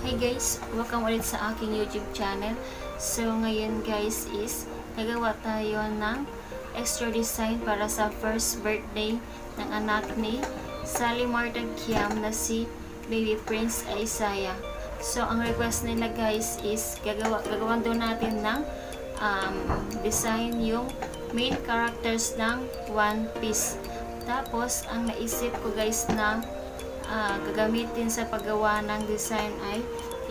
Hi guys, welcome ulit sa aking YouTube channel. So ngayon guys is nagawa tayo ng extra design para sa first birthday ng anak ni Salamat na si Baby Prince Isaiah. So ang request nila guys is gagawan daw natin ng design yung main characters ng One Piece. Tapos ang naisip ko guys na gagamitin sa paggawa ng design ay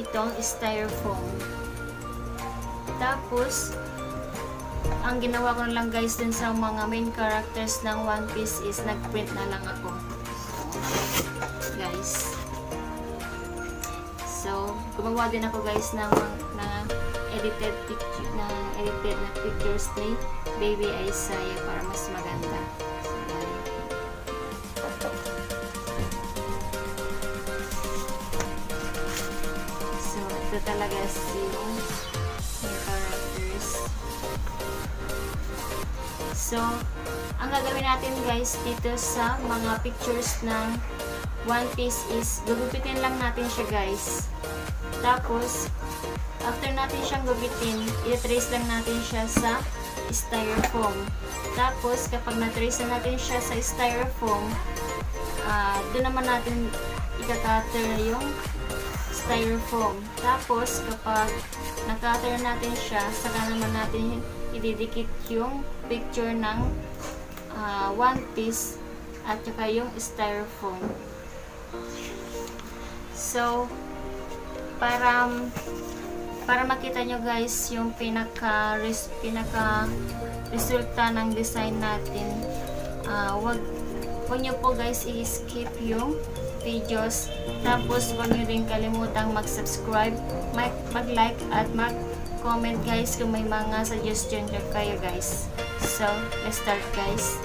itong styrofoam. Tapos ang ginawa ko lang guys din sa mga main characters ng One Piece is nagprint na lang ako guys. So gumawa din ako guys ng edited na pictures ni Baby Isaiah para mas maganda. Ito talaga yung characters. So, ang gagawin natin guys dito sa mga pictures ng One Piece is gugupitin lang natin siya guys. Tapos, after natin siyang gupitin, i-trace lang natin siya sa styrofoam. Tapos, kapag na-trace na natin siya sa styrofoam, doon naman natin ika-cutter yung styrofoam. Tapos, kapag na-cutter natin siya, saka naman natin ididikit yung picture ng One Piece at saka yung styrofoam. So, para makita nyo guys yung pinaka resulta ng design natin, wag nyo po guys i-skip yung videos. Tapos huwag nyo rin kalimutang mag-subscribe, mag-like at mag-comment guys kung may mga suggestion kayo guys. So, let's start guys.